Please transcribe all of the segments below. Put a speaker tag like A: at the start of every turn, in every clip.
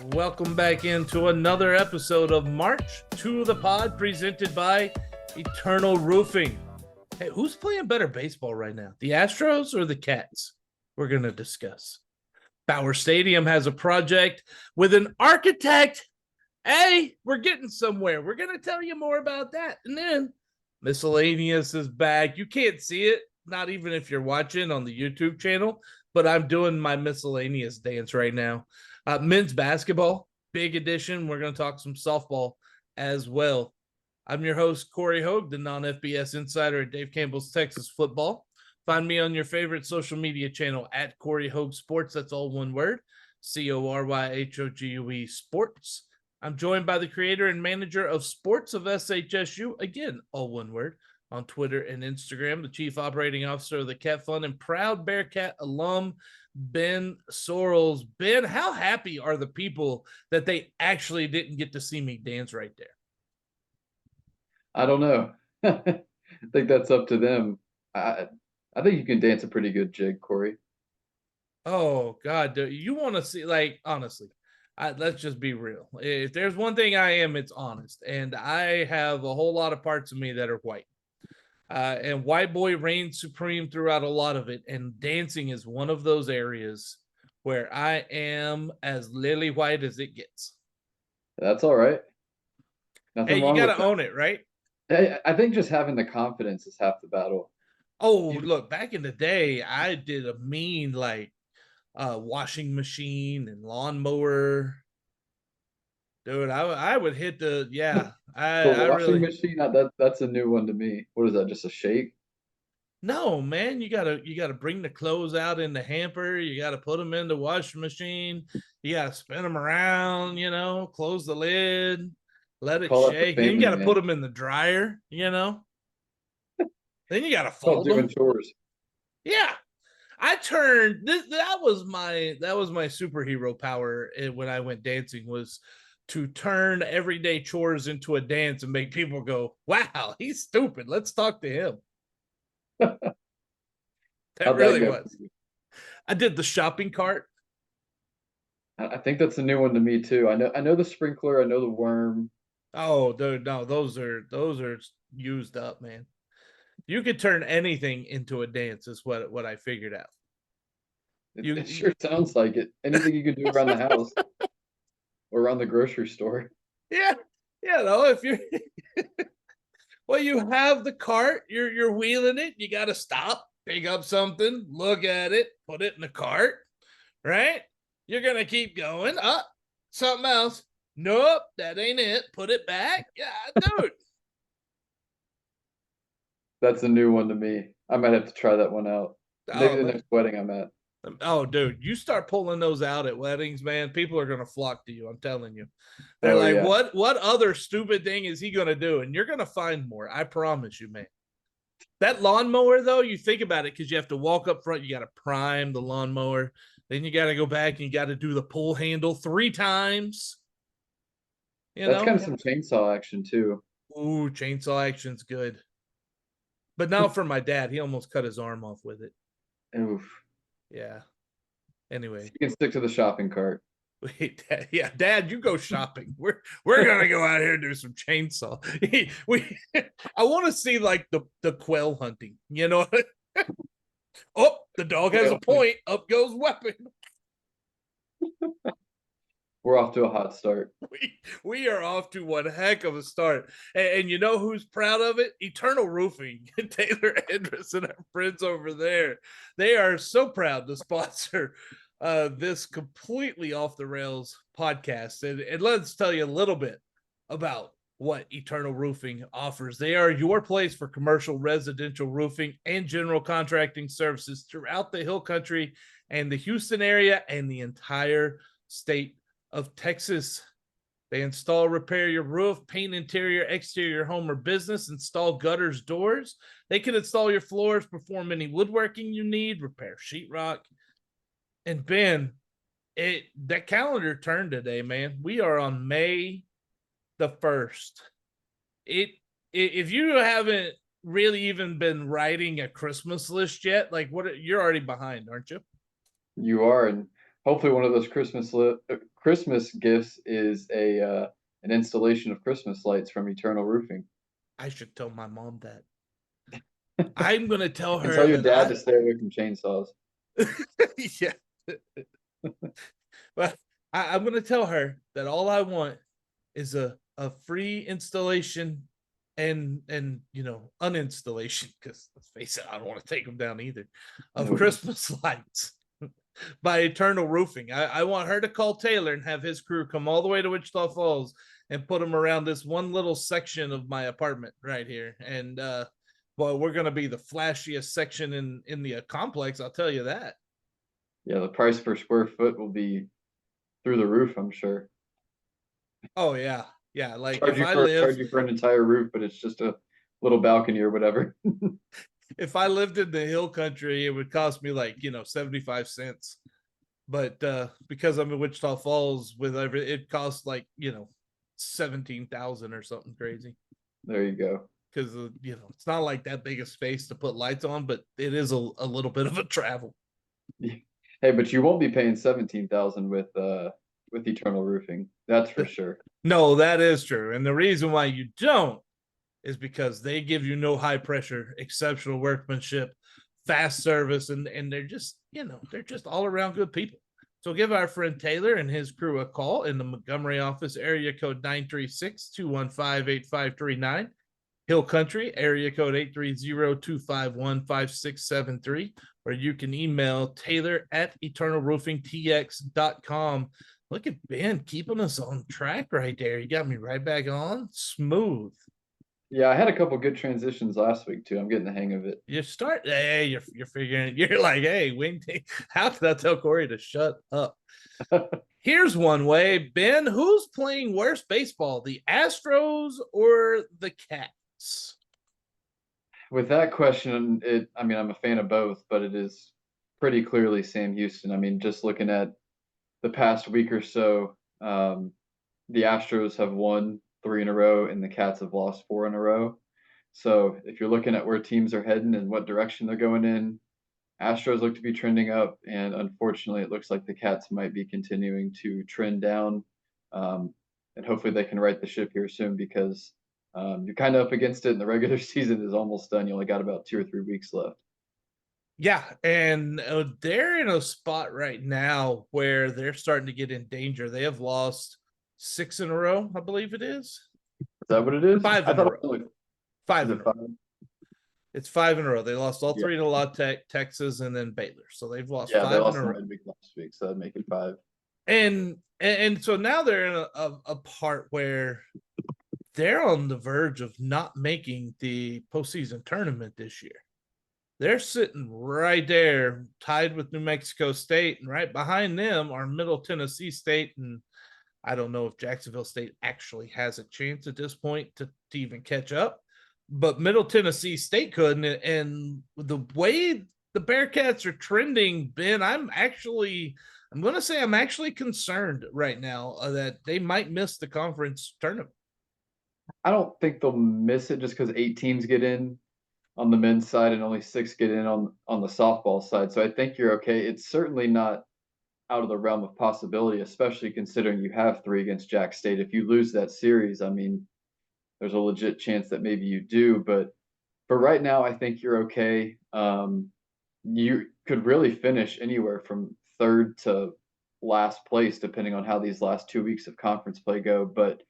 A: Welcome back into another episode of March to the Pod presented by Eternal Roofing. Hey, who's playing better baseball right now? The Astros or the Cats? We're going to discuss. Bauer Stadium has a project with an architect. Hey, we're getting somewhere. We're going to tell you more about that. And then Miscellaneous is back. You can't see it, not even if you're watching on the YouTube channel, but I'm doing my Miscellaneous dance right now. Men's basketball, big edition. We're going to talk some softball as well. I'm your host, Corey Hogue, the non-FBS insider at Dave Campbell's Texas Football. Find me on your favorite social media channel at Corey Hogue Sports. That's all one word, CORYHOGUE Sports. I'm joined by the creator and manager of Sports of SHSU, again, all one word, on Twitter and Instagram, the chief operating officer of the Cat Fund and proud Bearcat alum, Ben Sorrells. Ben, how happy are the people that they actually didn't get to see me dance right there?
B: I don't know. I think that's up to them. I think you can dance a pretty good jig, Corey.
A: Oh, God. Do you want to see, like, honestly, let's just be real. If there's one thing I am, it's honest. And I have a whole lot of parts of me that are white. And white boy reigns supreme throughout a lot of it. And dancing is one of those areas where I am as lily white as it gets.
B: That's all right.
A: Hey,
B: Nothing
A: you
B: wrong
A: got
B: with
A: to
B: that.
A: own it, right?
B: I think just having the confidence is half the battle.
A: Oh, look, back in the day, I did a mean, like, washing machine and lawnmower. Dude, I would hit the, yeah,
B: The
A: I
B: washing
A: really,
B: machine, that's a new one to me. What is that? Just a shake?
A: no, man, you gotta bring the clothes out in the hamper. You gotta put them in the washing machine. You gotta spin them around, close the lid, let it
B: Call that the
A: shake. Then you
B: family
A: gotta put
B: man.
A: them in the dryer, Then you gotta
B: Called
A: fold
B: doing
A: them.
B: chores.
A: Yeah. I turned this, that was my superhero power when I went dancing, was to turn everyday chores into a dance and make people go, "Wow, he's stupid. Let's talk to him." That
B: How'd that
A: really
B: go for
A: was.
B: you?
A: I did the shopping cart.
B: I think that's a new one to me too. I know the sprinkler, I know the worm.
A: Oh, dude, no, those are used up, man. You could turn anything into a dance, is what I figured out.
B: It
A: You,
B: sure sounds like it. Anything you can do around the house or around the grocery store.
A: yeah, if you well, you have the cart, you're wheeling it, you got to stop, pick up something, look at it, put it in the cart, right? You're gonna keep going. Up, something else. Nope, that ain't it. Put it back. Yeah, dude.
B: That's a new one to me. I might have to try that one out. Maybe the
A: Oh,
B: next wedding I'm at.
A: oh, dude, you start pulling those out at weddings, man. People are gonna flock to you. I'm telling you. They're
B: Oh
A: like,
B: yeah.
A: what other stupid thing is he gonna do? And you're gonna find more. I promise you, man. That lawnmower, though, you think about it, because you have to walk up front, you got to prime the lawnmower, then you got to go back and you got to do the pull handle 3 times. You
B: That's kind
A: know,
B: of some chainsaw action too.
A: ooh, chainsaw action's good. But now for my dad, he almost cut his arm off with it.
B: Oof.
A: Yeah.
B: So
A: Anyway,
B: you can stick to the shopping cart.
A: wait, Dad, yeah, Dad, you go shopping. We're gonna go out here and do some chainsaw. We, I want to see like the quail hunting. Oh, the dog has a
B: Well,
A: point. Up goes weapon.
B: we're off to a hot start.
A: We are off to one heck of a start. And you know who's proud of it? Eternal Roofing, Taylor Andrus and our friends over there. They are so proud to sponsor this completely off the rails podcast. And let's tell you a little bit about what Eternal Roofing offers. They are your place for commercial, residential roofing, and general contracting services throughout the Hill Country and the Houston area and the entire state of Texas. They install, repair your roof, paint interior, exterior home or business, install gutters, doors. They can install your floors, perform any woodworking you need, repair sheetrock. And Ben, that calendar turned today, man. We are on May the 1st. If you haven't really even been writing a Christmas list yet, like, you're already behind, aren't you?
B: You are, and hopefully one of those Christmas gifts is a an installation of Christmas lights from Eternal Roofing.
A: I should tell my mom that. I'm gonna tell
B: And tell
A: her
B: your
A: that
B: dad to stay away from chainsaws.
A: yeah. But I'm gonna tell her that all I want is a free installation and uninstallation, because let's face it, I don't want to take them down either, of
B: No.
A: Christmas lights by Eternal Roofing. I want her to call Taylor and have his crew come all the way to Wichita Falls and put them around this one little section of my apartment right here. And well, we're gonna be the flashiest section in the complex, I'll tell you that.
B: Yeah, the price per square foot will be through the roof, I'm sure.
A: Oh yeah. Yeah. Like if I live
B: Charge you for an entire roof, but it's just a little balcony or whatever.
A: if I lived in the hill country, it would cost me like, 75 cents. But because I'm in Wichita Falls with every it costs like, 17,000 or something crazy.
B: There you go.
A: Because it's not like that big a space to put lights on, but it is a little bit of a travel.
B: Hey, but you won't be paying 17,000 with Eternal Roofing. That's for sure.
A: No, that is true. And the reason why you don't is because they give you no high pressure, exceptional workmanship, fast service, and they're just all around good people. So give our friend Taylor and his crew a call in the Montgomery office, area code 936-215-8539. Hill Country, area code 830-251-5673, or you can email Taylor at eternalroofingtx.com. Look at Ben keeping us on track right there. You got me right back on. Smooth.
B: Yeah, I had a couple good transitions last week too. I'm getting the hang of it.
A: You start, hey, you're figuring, you're like, hey, how can I tell Corey to shut up? Here's one way, Ben. Who's playing worse baseball, the Astros or the Cats?
B: With that question, I mean, I'm a fan of both, but it is pretty clearly Sam Houston. I mean, just looking at the past week or so, the Astros have won three in a row and the Cats have lost four in a row. So if you're looking at where teams are heading and what direction they're going in, Astros look to be trending up, and unfortunately, it looks like the Cats might be continuing to trend down. And hopefully, they can right the ship here soon because you're kind of up against it, and the regular season is almost done. You only got about 2 or 3 weeks left.
A: Yeah, and they're in a spot right now where they're starting to get in danger. They have lost 6 in a row, I believe it is.
B: Is that what it is?
A: Five
B: I
A: in a
B: thought
A: row.
B: it was
A: Five
B: is
A: in
B: it
A: a row.
B: five?
A: It's 5 in a row. They lost all
B: Yeah,
A: three to La Tech, Texas, and then Baylor. So they've lost
B: yeah, they
A: 5 in
B: lost
A: a
B: the
A: row.
B: midweek last week, so that'd make it five.
A: And so now they're in a part where they're on the verge of not making the postseason tournament this year. They're sitting right there, tied with New Mexico State, and right behind them are Middle Tennessee State. And I don't know if Jacksonville State actually has a chance at this point to even catch up, but Middle Tennessee State could. And the way the Bearcats are trending, Ben, I'm going to say I'm actually concerned right now that they might miss the conference tournament.
B: I don't think they'll miss it just because 8 teams get in on the men's side and only 6 get in on the softball side. So I think you're okay. It's certainly not out of the realm of possibility, especially considering you have 3 against Jack State. If you lose that series, I mean, there's a legit chance that maybe you do. But for right now, I think you're okay. You could really finish anywhere from third to last place, depending on how these last 2 weeks of conference play go. But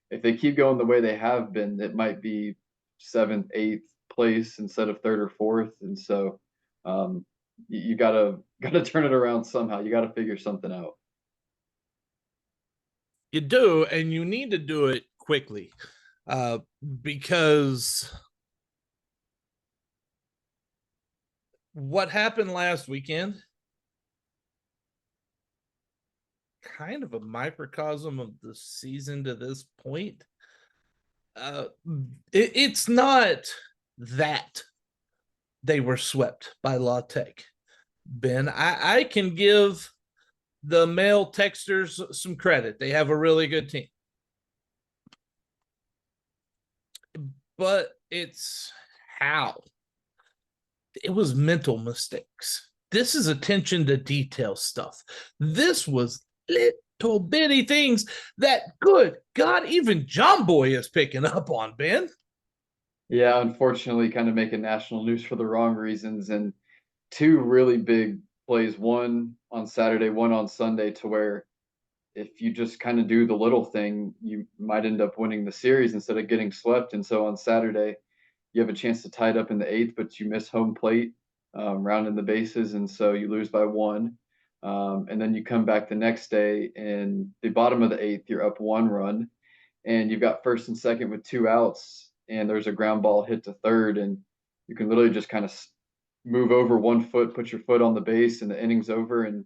B: if they keep going the way they have been, it might be seventh, eighth place instead of third or fourth. And so you gotta turn it around somehow. You gotta figure something out.
A: You do, and you need to do it quickly because what happened last weekend, kind of a microcosm of the season to this point. It's not that they were swept by La Tech. Ben, I can give the male texters some credit. They have a really good team. But it's how. It was mental mistakes. This is attention to detail stuff. This was little bitty things that, good God, even John Boy is picking up on, Ben.
B: Yeah, unfortunately, kind of making national news for the wrong reasons, and two really big plays, one on Saturday, one on Sunday, to where if you just kind of do the little thing, you might end up winning the series instead of getting swept. And so on Saturday, you have a chance to tie it up in the eighth, but you miss home plate, rounding the bases, and so you lose by one. And then you come back the next day, in the bottom of the eighth, you're up 1 run, and you've got first and second with 2 outs, and there's a ground ball hit to third, and you can literally just kind of move over 1 foot, put your foot on the base, and the inning's over. And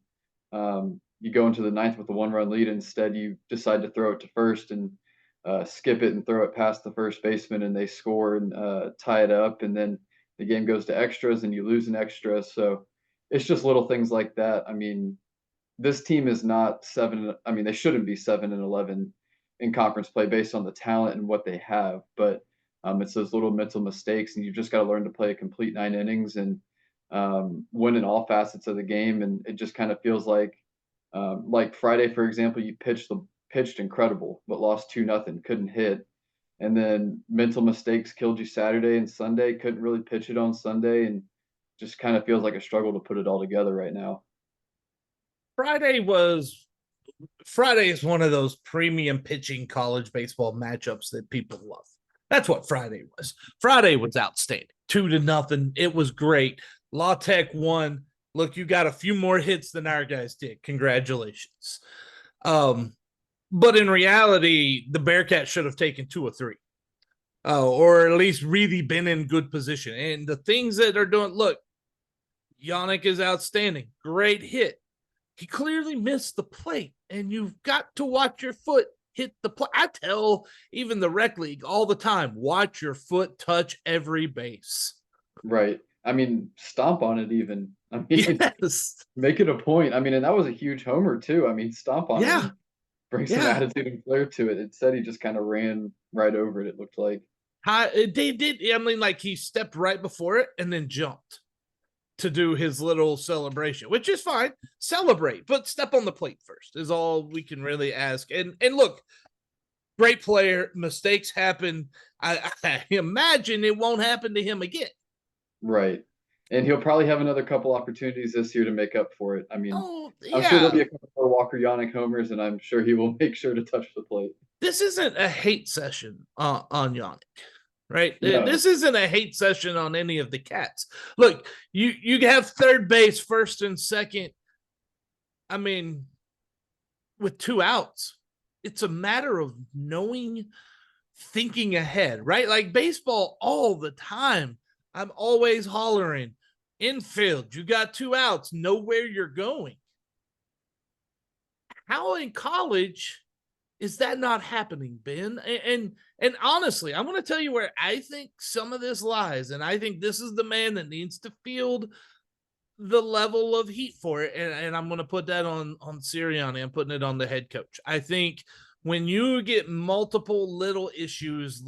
B: you go into the ninth with a 1 run lead. Instead, you decide to throw it to first and skip it and throw it past the first baseman, and they score and tie it up. And then the game goes to extras, and you lose an extra. So it's just little things like that. I mean, this team is not seven. I mean, they shouldn't be 7-11 in conference play based on the talent and what they have. But it's those little mental mistakes, and you just got to learn to play a complete 9 innings and win in all facets of the game. And it just kind of feels like Friday, for example, you pitched incredible, but lost 2-0, couldn't hit. And then mental mistakes killed you Saturday and Sunday, couldn't really pitch it on Sunday, and just kind of feels like a struggle to put it all together right now.
A: Friday was Friday is one of those premium pitching college baseball matchups that people love. That's what Friday was. Friday was outstanding. 2-0. It was great. La Tech won. Look, you got a few more hits than our guys did. Congratulations. But in reality, the Bearcats should have taken 2 or 3. Or at least really been in good position. And the things that are doing, look, Yannick is outstanding. Great hit. He clearly missed the plate, and you've got to watch your foot hit the plate. I tell even the rec league all the time, watch your foot touch every base.
B: Right. I mean, stomp on it even. I mean,
A: Yes.
B: make it a point. I mean, and that was a huge homer too. I mean, stomp on it
A: Yeah.
B: and bring some
A: Yeah.
B: attitude and flair to it. It said he just kind of ran right over it, it looked like.
A: They did. I mean, like he stepped right before it and then jumped to do his little celebration, which is fine. Celebrate, but step on the plate first is all we can really ask. And look, great player. Mistakes happen. I imagine it won't happen to him again.
B: Right. And he'll probably have another couple opportunities this year to make up for it. I mean,
A: Oh
B: I'm sure there'll
A: yeah,
B: be a couple more Walker Yannick homers, and I'm sure he will make sure to touch the plate.
A: this isn't a hate session on Yannick, right?
B: No,
A: This isn't a hate session on any of the cats. Look, you have third base, first and second. I mean, with 2 outs, it's a matter of knowing, thinking ahead, right? Like baseball all the time. I'm always hollering, infield, you got 2 outs, know where you're going. How in college is that not happening, Ben? And honestly, I'm going to tell you where I think some of this lies, and I think this is the man that needs to field the level of heat for it. And I'm going to put that on Sirianni. I'm putting it on the head coach. I think when you get multiple little issues,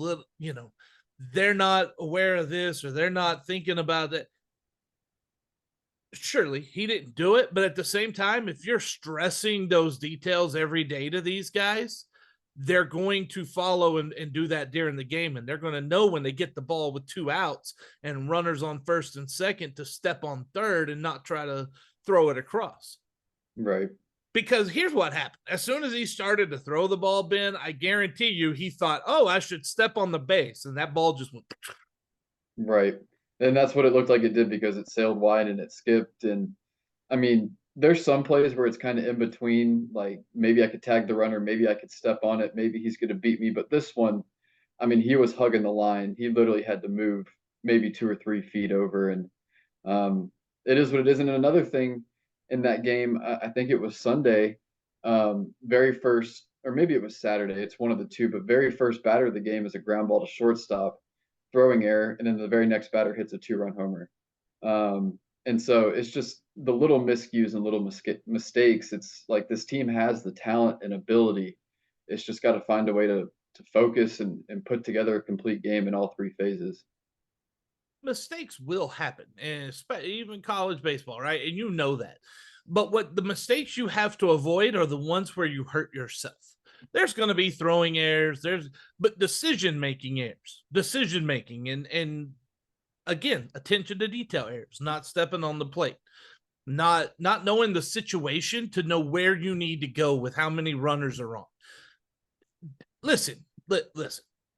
A: they're not aware of this or they're not thinking about it. Surely he didn't do it, but at the same time, if you're stressing those details every day to these guys, they're going to follow and do that during the game. And they're going to know when they get the ball with 2 outs and runners on first and second to step on third and not try to throw it across.
B: right.
A: Because here's what happened. As soon as he started to throw the ball, Ben, I guarantee you he thought, oh, I should step on the base. And that ball just went.
B: Right. And that's what it looked like it did, because it sailed wide and it skipped. And I mean, there's some plays where it's kind of in between, like maybe I could tag the runner, maybe I could step on it, maybe he's going to beat me. But this one, I mean, he was hugging the line. He literally had to move maybe 2 or 3 feet over. And um, it is what it is. And another thing in that game, I think it was Sunday, very first, or maybe it was Saturday, it's one of the two, but very first batter of the game is a ground ball to shortstop, throwing error, and then the very next batter hits a 2 run homer. And so it's just the little miscues and little mistakes. It's like this team has the talent and ability. It's just got to find a way to focus and put together a complete game in all 3 phases.
A: mistakes will happen, and even college baseball, right? And you know that. But what the mistakes you have to avoid are the ones where you hurt yourself. There's going to be throwing errors. But decision making errors, decision making, and again, attention to detail errors, not stepping on the plate, not knowing the situation to know where you need to go with how many runners are on. Listen,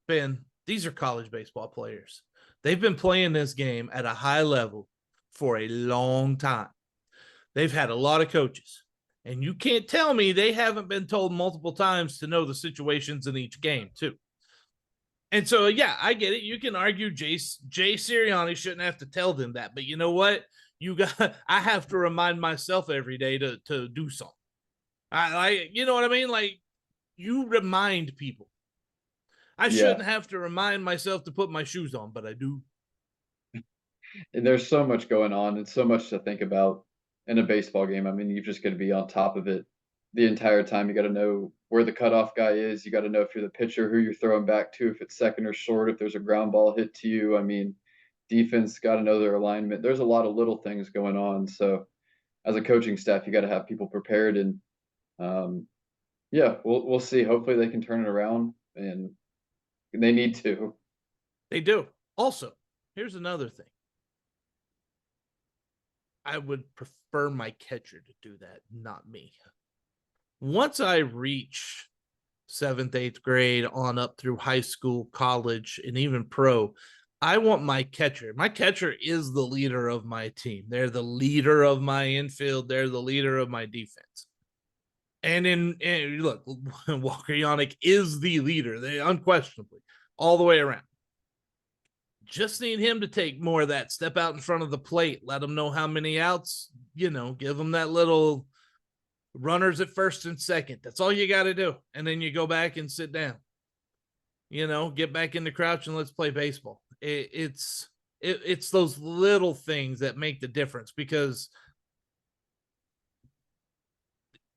A: Ben. These are college baseball players. They've been playing this game at a high level for a long time. They've had a lot of coaches. And you can't tell me they haven't been told multiple times to know the situations in each game, too. And so, yeah, I get it. You can argue Jay Sirianni shouldn't have to tell them that. But you know what? I have to remind myself every day to do something. You know what I mean? Like, you remind people. I
B: Yeah.
A: shouldn't have to remind myself to put my shoes on, but I do.
B: And there's so much going on and so much to think about in a baseball game. I mean, you've just got to be on top of it the entire time. You got to know where the cutoff guy is. You got to know if you're the pitcher, who you're throwing back to, if it's second or short, if there's a ground ball hit to you. I mean, defense got to know their alignment. There's a lot of little things going on. So as a coaching staff, you got to have people prepared. And yeah, we'll see. Hopefully they can turn it around, and they need to.
A: They do. Also, here's another thing. I would prefer my catcher to do that, not me. Once I reach seventh, eighth grade on up through high school, college, and even pro, I want my catcher. My catcher is the leader of my team. They're the leader of my infield. They're the leader of my defense. And look, Walker Yannick is the leader. They unquestionably all the way around. Just need him to take more of that, step out in front of the plate, let him know how many outs, give him that little runners at first and second. That's all you got to do. And then you go back and sit down, get back in the crouch and let's play baseball. It's those little things that make the difference, because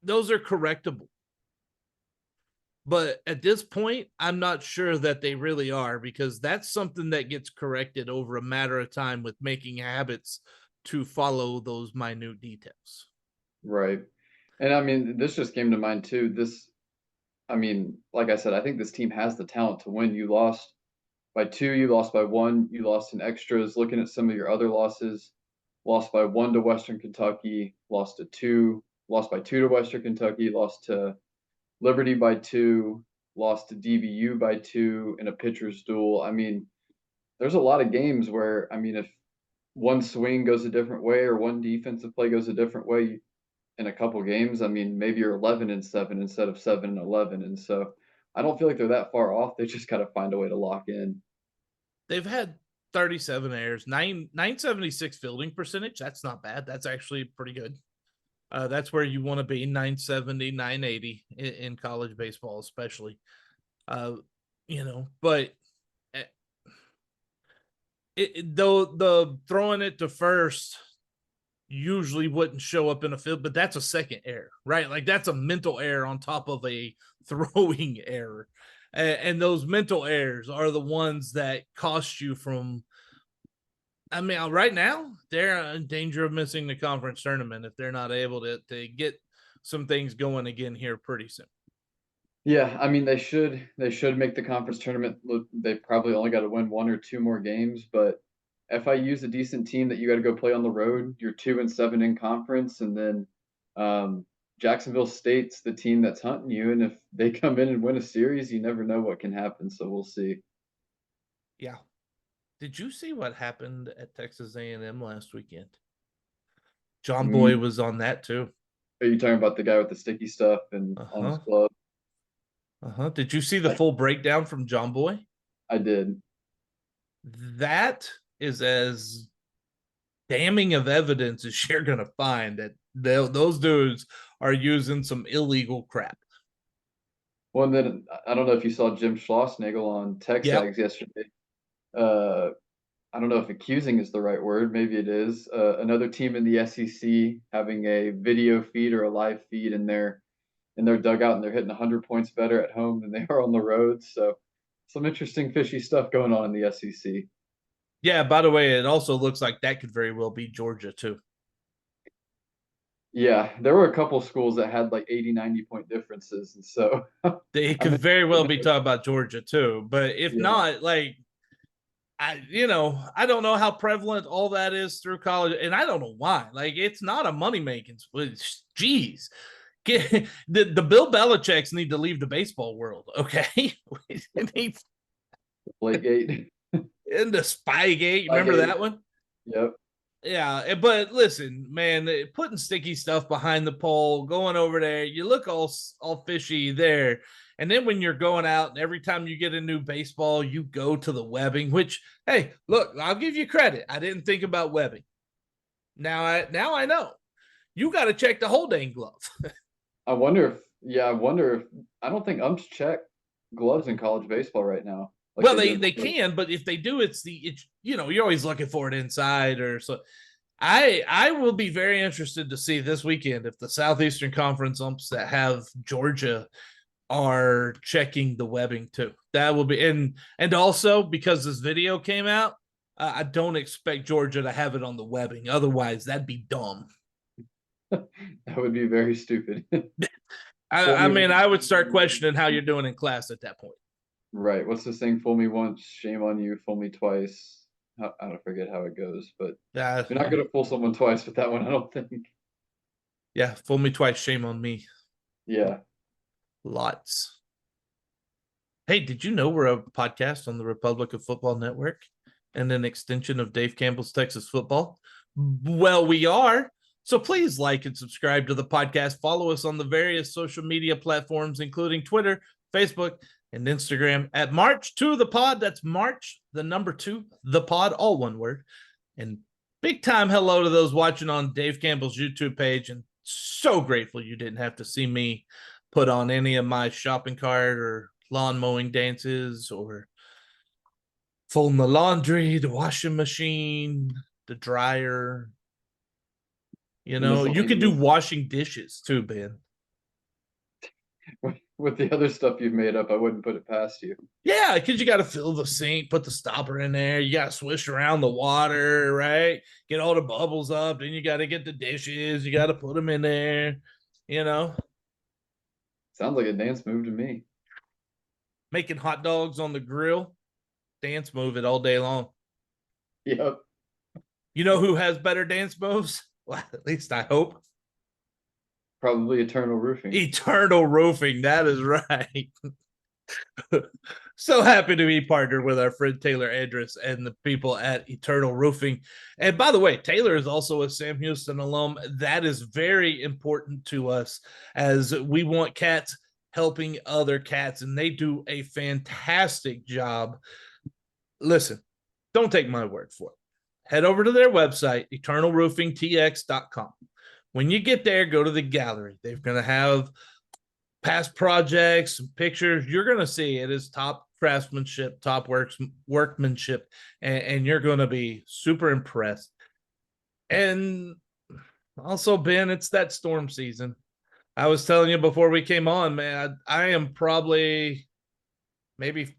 A: those are correctable. But at this point, I'm not sure that they really are, because that's something that gets corrected over a matter of time with making habits to follow those minute details.
B: Right. And I mean, this just came to mind too. I mean, like I said, I think this team has the talent to win. You lost by two, you lost by one, you lost in extras. Looking at some of your other losses, lost by one to Western Kentucky, lost by two to Western Kentucky, lost to Liberty by two, lost to DBU by two in a pitcher's duel. I mean, there's a lot of games where, I mean, if one swing goes a different way or one defensive play goes a different way in a couple games, I mean, maybe you're 11-7 instead of 7-11. And so I don't feel like they're that far off. They just got to find a way to lock in.
A: They've had 37 errors, 976 fielding percentage. That's not bad. That's actually pretty good. That's where you want to be, 970, 980 in college baseball, especially. But though the throwing it to first usually wouldn't show up in a field, but that's a second error, right? Like, that's a mental error on top of a throwing error. And those mental errors are the ones that cost you from. I mean, right now they're in danger of missing the conference tournament if they're not able to get some things going again here pretty soon.
B: Yeah, I mean they should make the conference tournament. They probably only got to win one or two more games, but FIU's a decent team that you got to go play on the road. You're 2-7 in conference, and then Jacksonville State's the team that's hunting you. And if they come in and win a series, you never know what can happen. So we'll see.
A: Yeah. Did you see what happened at Texas A&M last weekend? John Boy
B: Mm,
A: was on that too.
B: are you talking about the guy with the sticky stuff and on his
A: Uh-huh.
B: glove?
A: Uh-huh. Did you see the
B: I,
A: full breakdown from John Boy?
B: I did.
A: That is as damning of evidence as you're going to find that those dudes are using some illegal crap.
B: Well, and then I don't know if you saw Jim Schlossnagle on
A: Yep.
B: TexAgs yesterday. Uh, I don't know if accusing is the right word. Maybe it is. Another team in the SEC having a video feed or a live feed in their dugout, and they're hitting 100 points better at home than they are on the road. So some interesting fishy stuff going on in the SEC.
A: Yeah, by the way, it also looks like that could very well be Georgia too.
B: Yeah, there were a couple schools that had like 80, 90 point differences. And so
A: They
B: I'm
A: could very
B: interested
A: well
B: to
A: be
B: know.
A: talking about Georgia too. But if
B: Yeah.
A: not, like I don't know how prevalent all that is through college, and I don't know why. Like, it's not a money making. Jeez, the Bill Belichick's need to leave the baseball world. Okay, it needs
B: Gate.
A: in the Spygate. Remember
B: Spygate.
A: that one?
B: Yep.
A: Yeah, but listen, man, putting sticky stuff behind the pole, going over there, you look all fishy there. And then when you're going out and every time you get a new baseball, you go to the webbing, which, hey, look, I'll give you credit. I didn't think about webbing. Now I know. You got to check the whole dang glove.
B: I wonder if, I don't think umps check gloves in college baseball right now like
A: Well,
B: they
A: they
B: did
A: they
B: before.
A: can, but if they do, it's you're always looking for it inside or so. I will be very interested to see this weekend if the Southeastern Conference umps that have Georgia are checking the webbing too. That will be and also because this video came out, I don't expect Georgia to have it on the webbing. Otherwise, that'd be dumb.
B: That would be very stupid. Fool
A: I
B: me
A: mean,
B: once,
A: I would
B: shame on
A: start
B: you.
A: questioning how you're doing in class at that point.
B: Right. What's the saying? Fool me once, shame on you. Fool me twice. I don't forget how it goes, but
A: Uh,
B: you're not gonna fool someone twice with that one, I don't think.
A: yeah, fool me twice, shame on me.
B: Yeah.
A: Lots. Hey, did you know we're a podcast on the Republic of Football Network and an extension of Dave Campbell's Texas Football? Well, we are. So please like and subscribe to the podcast. Follow us on the various social media platforms, including Twitter, Facebook, and Instagram at March to the Pod. That's March, the number 2, the Pod, all one word. And big time hello to those watching on Dave Campbell's YouTube page. And so grateful you didn't have to see me put on any of my shopping cart or lawn mowing dances or folding the laundry, the washing machine, the dryer.
B: The
A: You could do
B: miscellaneous
A: washing dishes too, Ben.
B: with the other stuff you've made up, I wouldn't put it past you.
A: Yeah, because you got to fill the sink, put the stopper in there. You got to swish around the water, right? Get all the bubbles up. Then you got to get the dishes. You got to put them in there. You know,
B: Sounds like a dance move to me.
A: making hot dogs on the grill, dance move it all day long.
B: Yep.
A: You know who has better dance moves? Well, at least I hope.
B: Probably Eternal Roofing.
A: Eternal Roofing. That is right. So happy to be partnered with our friend Taylor Andrus and the people at Eternal Roofing. And by the way, Taylor is also a Sam Houston alum. That is very important to us as we want cats helping other cats, and they do a fantastic job. Listen, don't take my word for it. Head over to their website, eternalroofingtx.com. When you get there, go to the gallery. They're going to have past projects, pictures. You're going to see it is top craftsmanship, top workmanship, and you're going to be super impressed. And also, Ben, it's that storm season. I was telling you before we came on, man, I am probably maybe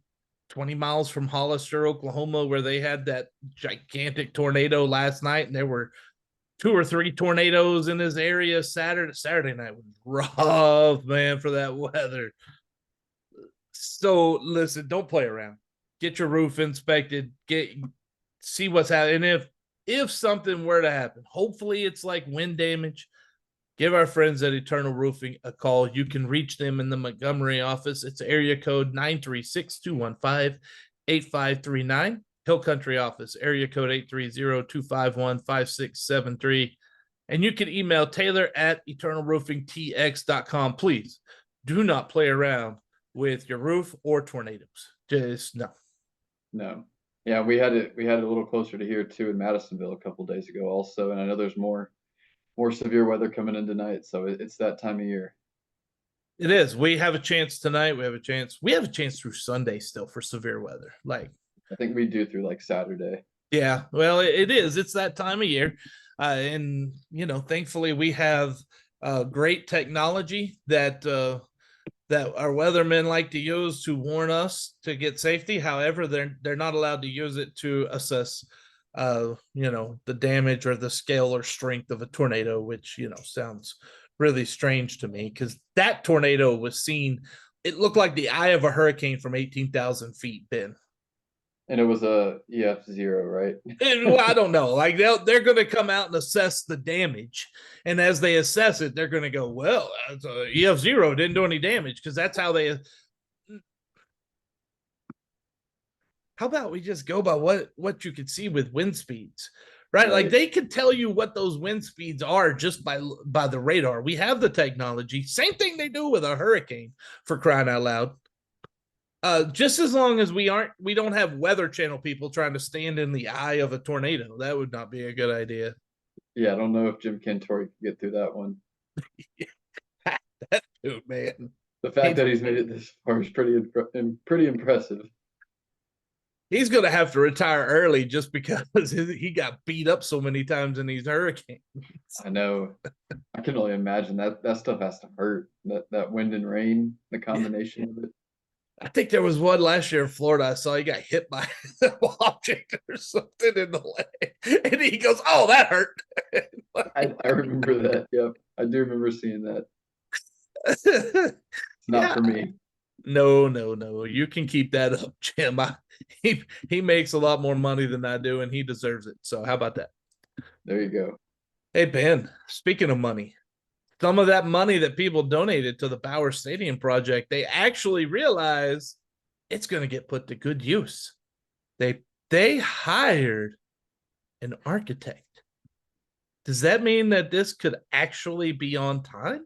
A: 20 miles from Hollister, Oklahoma, where they had that gigantic tornado last night, and there were 2 or 3 tornadoes in this area Saturday night was rough, man, for that weather. So listen, don't play around. Get your roof inspected. See what's happening. And if something were to happen, hopefully it's like wind damage. Give our friends at Eternal Roofing a call. You can reach them in the Montgomery office. It's area code 936-215-8539. Hill Country office, area code 830-251-5673. And you can email Taylor at eternalroofingtx.com. Please do not play around with your roof or tornadoes. Just no.
B: No. Yeah, we had it a little closer to here too in Madisonville a couple days ago also, and I know there's more severe weather coming in tonight, so it's that time of year.
A: It is. We have a chance tonight. We have a chance. We have a chance through Sunday still for severe weather. Like,
B: I think we do through like Saturday.
A: yeah, well, it is. It's that time of year. And thankfully we have great technology that that our weathermen like to use to warn us to get safety. However, they're not allowed to use it to assess the damage or the scale or strength of a tornado, which, sounds really strange to me because that tornado was seen. It looked like the eye of a hurricane from 18,000 feet, Ben.
B: And it was a EF0, right?
A: Well, I don't know. Like they're going to come out and assess the damage, and as they assess it, they're going to go, "Well, EF0 didn't do any damage," because that's how they. How about we just go by what you could see with wind speeds, right? Like
B: Right.
A: they could tell you what those wind speeds are just by the radar. We have the technology. Same thing they do with a hurricane, for crying out loud. Just as long as we don't have Weather Channel people trying to stand in the eye of a tornado, that would not be a good idea.
B: Yeah, I don't know if Jim Cantori could get through that one.
A: That dude, man,
B: The fact that he's made it this far is pretty impressive.
A: he's gonna have to retire early just because he got beat up so many times in these hurricanes.
B: I know. I can only imagine that stuff has to hurt. That wind and rain, the combination of it.
A: I think there was one last year in Florida. I saw he got hit by an object or something in the leg, and he goes, "Oh, that hurt."
B: I remember that. Yep, I do remember seeing that. It's not
A: Yeah,
B: for me.
A: no, no, no. You can keep that up, Jim. He makes a lot more money than I do, and he deserves it. So how about that?
B: There you go.
A: Hey Ben, speaking of money, some of that money that people donated to the Bauer Stadium project, they actually realize it's going to get put to good use. They hired an architect. Does that mean that this could actually be on time?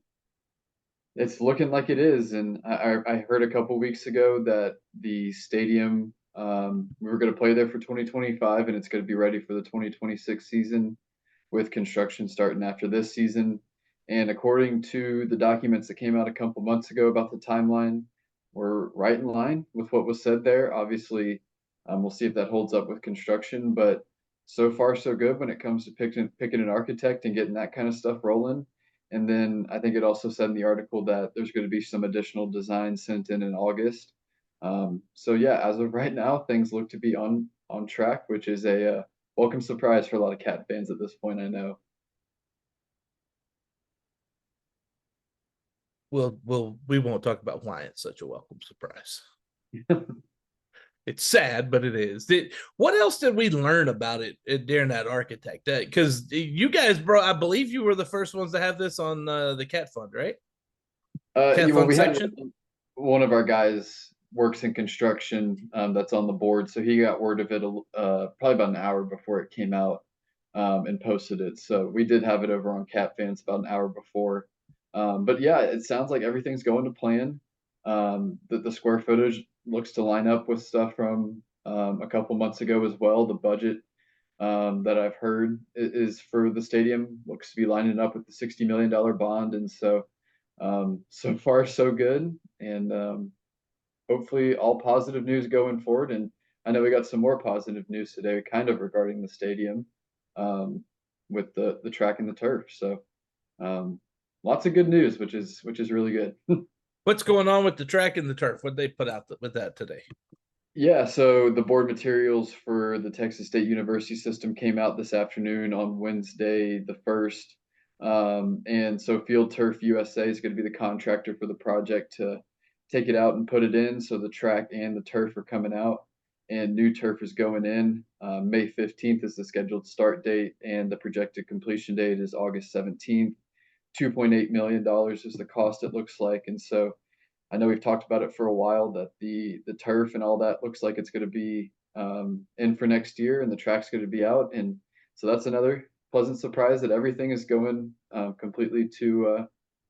B: It's looking like it is, and I heard a couple weeks ago that the stadium we were going to play there for 2025, and it's going to be ready for the 2026 season, with construction starting after this season. And according to the documents that came out a couple months ago about the timeline, we're right in line with what was said there. Obviously, we'll see if that holds up with construction, but so far so good when it comes to picking an architect and getting that kind of stuff rolling. And then I think it also said in the article that there's going to be some additional designs sent in August. So yeah, as of right now, things look to be on track, which is a welcome surprise for a lot of Cat fans at this point, I know.
A: We won't talk about why it's such a welcome surprise. It's sad, but it is. What else did we learn about it during that architect? Because you guys, bro, I believe you were the first ones to have this on the Cat Fund, right? Cat
B: Well,
A: Fund
B: we had
A: section.
B: one of our guys works in construction that's on the board, so he got word of it probably about an hour before it came out and posted it. So we did have it over on Cat Fans about an hour before. But yeah, it sounds like everything's going to plan. The square footage looks to line up with stuff from a couple months ago as well. The budget that I've heard is for the stadium looks to be lining up with the $60 million bond, and so far so good, and hopefully all positive news going forward. And I know we got some more positive news today, kind of regarding the stadium, with the track and the turf. So lots of good news, which is really good.
A: What's going on with the track and the turf? What they put out with that today?
B: Yeah, so the board materials for the Texas State University system came out this afternoon on Wednesday the 1st. And so Field Turf USA is going to be the contractor for the project to take it out and put it in. So the track and the turf are coming out, and new turf is going in. May 15th is the scheduled start date, and the projected completion date is August 17th. $2.8 million is the cost, it looks like. And so I know we've talked about it for a while that the turf and all that looks like it's going to be in for next year, and the track's going to be out, and so that's another pleasant surprise that everything is going completely to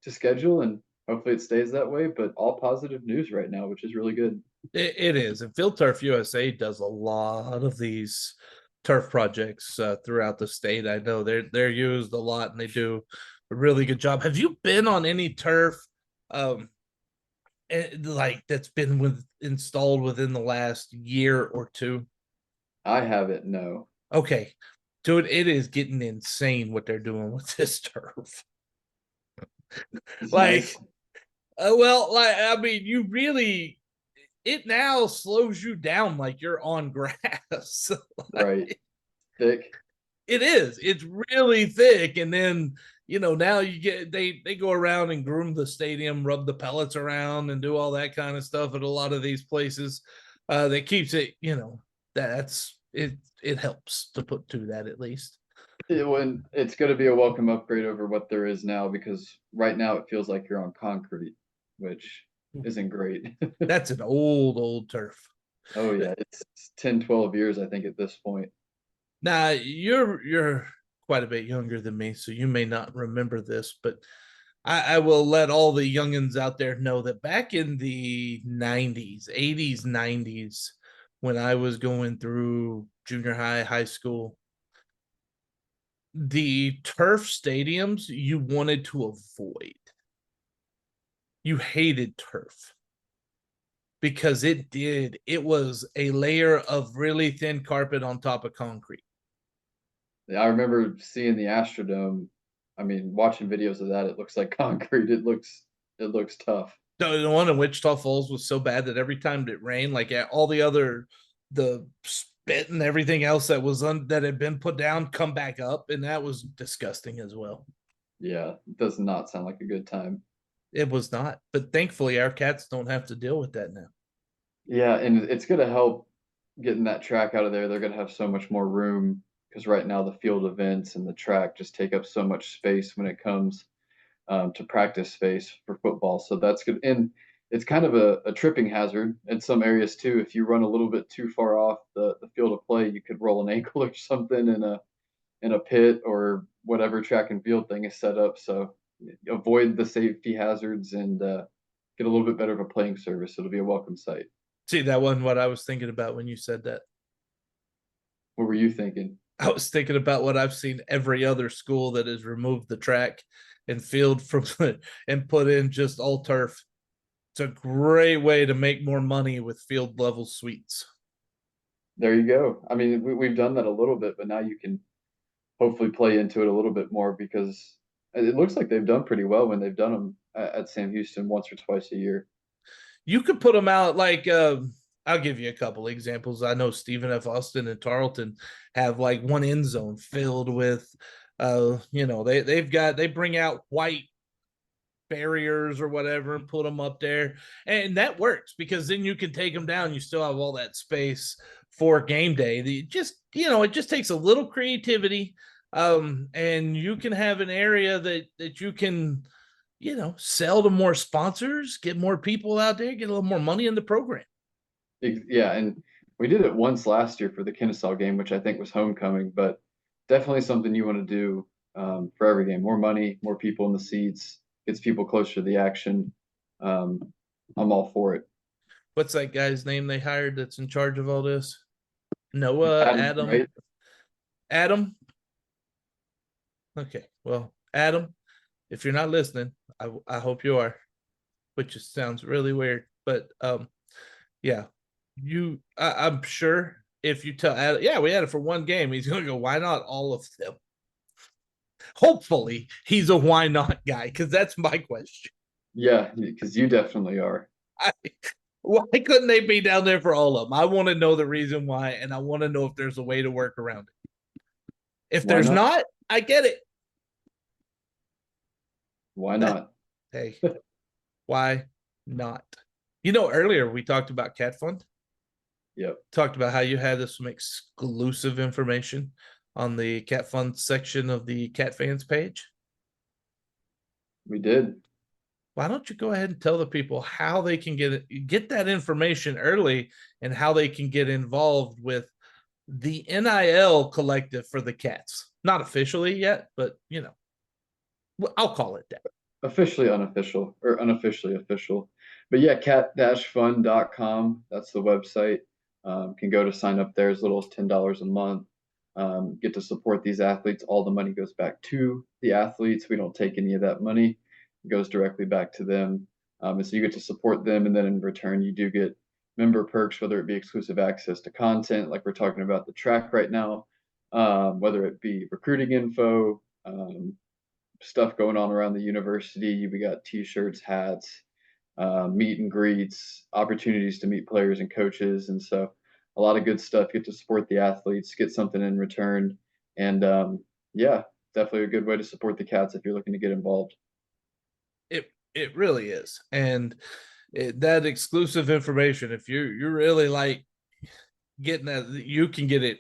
B: schedule, and hopefully it stays that way. But all positive news right now, which is really good.
A: It is, and Field Turf USA does a lot of these turf projects throughout the state. I know they're used a lot, and they do a really good job. Have you been on any turf? Like that's been installed within the last year or two?
B: I haven't, no.
A: Okay, dude, it is getting insane what they're doing with this turf.
B: It's
A: Like
B: nice.
A: Well, like I mean, you really it now slows you down like you're on grass.
B: Right. Thick.
A: It is. It's really thick, and then now you get they go around and groom the stadium, rub the pellets around, and do all that kind of stuff at a lot of these places. That keeps it. That's it. It helps to put to that at least.
B: When it's going to be a welcome upgrade over what there is now, because right now it feels like you're on concrete, which isn't great.
A: That's an old turf.
B: Oh yeah, it's 10, 12 years I think at this point.
A: Now you're quite a bit younger than me, so you may not remember this, but I will let all the youngins out there know that back in the 90s, 80s, 90s, when I was going through junior high, high school, the turf stadiums you wanted to avoid. You hated turf because it was a layer of really thin carpet on top of concrete.
B: I remember seeing the Astrodome. I mean, watching videos of that, it looks like concrete. It looks tough.
A: The one in Wichita Falls was so bad that every time it rained, like all the spit and everything else that had been put down come back up, and that was disgusting as well.
B: Yeah, it does not sound like a good time.
A: It was not, but thankfully our cats don't have to deal with that now.
B: Yeah, and it's gonna help getting that track out of there. They're gonna have so much more room because right now the field events and the track just take up so much space when it comes to practice space for football. So that's good. And it's kind of a tripping hazard in some areas too. If you run a little bit too far off the field of play, you could roll an ankle or something in a pit or whatever track and field thing is set up. So avoid the safety hazards and get a little bit better of a playing service. It'll be a welcome sight.
A: See, that wasn't what I was thinking about when you said that.
B: What were you thinking?
A: I was thinking about what I've seen every other school that has removed the track and field from and put in just all turf. It's a great way to make more money with field level suites.
B: There you go. I mean, we've done that a little bit, but now you can hopefully play into it a little bit more because it looks like they've done pretty well when they've done them at Sam Houston once or twice a year.
A: You could put them out like I'll give you a couple examples. I know Stephen F. Austin and Tarleton have like one end zone filled with they bring out white barriers or whatever and put them up there, and that works because then you can take them down. You still have all that space for game day. It just takes a little creativity, and you can have an area that you can sell to more sponsors, get more people out there, get a little more money in the program.
B: Yeah, and we did it once last year for the Kennesaw game, which I think was homecoming, but definitely something you want to do for every game. More money, more people in the seats, gets people closer to the action. Um, I'm all for it.
A: What's that guy's name they hired that's in charge of all this? Noah,
B: Adam,
A: Adam,
B: right?
A: Adam. Okay, well, Adam, if you're not listening, I hope you are, which just sounds really weird, but yeah, I'm sure if you tell Adam, yeah, we had it for one game, he's gonna go, why not all of them? Hopefully, he's a why not guy because that's my question.
B: Yeah, because you definitely are.
A: I, why couldn't they be down there for all of them? I want to know the reason why, and I want to know if there's a way to work around it. If
B: Why
A: there's
B: not?
A: not, I get it.
B: Why not?
A: Hey, why not? Earlier we talked about Cat Fund,
B: Yep,
A: talked about how you had some exclusive information on the Cat Fund section of the Cat Fans page.
B: we did.
A: Why don't you go ahead and tell the people how they can get that information early and how they can get involved with the NIL collective for the Cats? Not officially yet, but I'll call it that.
B: Officially unofficial or unofficially official. But yeah, cat-fund.com. That's the website. Can go to sign up there as little as $10 a month. Get to support these athletes. All the money goes back to the athletes. We don't take any of that money. It goes directly back to them. And so you get to support them. And then in return, you do get member perks, whether it be exclusive access to content, like we're talking about the track right now, whether it be recruiting info, stuff going on around the university. We got t-shirts, hats, meet and greets, opportunities to meet players and coaches, and so a lot of good stuff. Get to support the athletes, get something in return, and yeah, definitely a good way to support the Cats if you're looking to get involved.
A: It really is, and that exclusive information, if you really like getting that, you can get it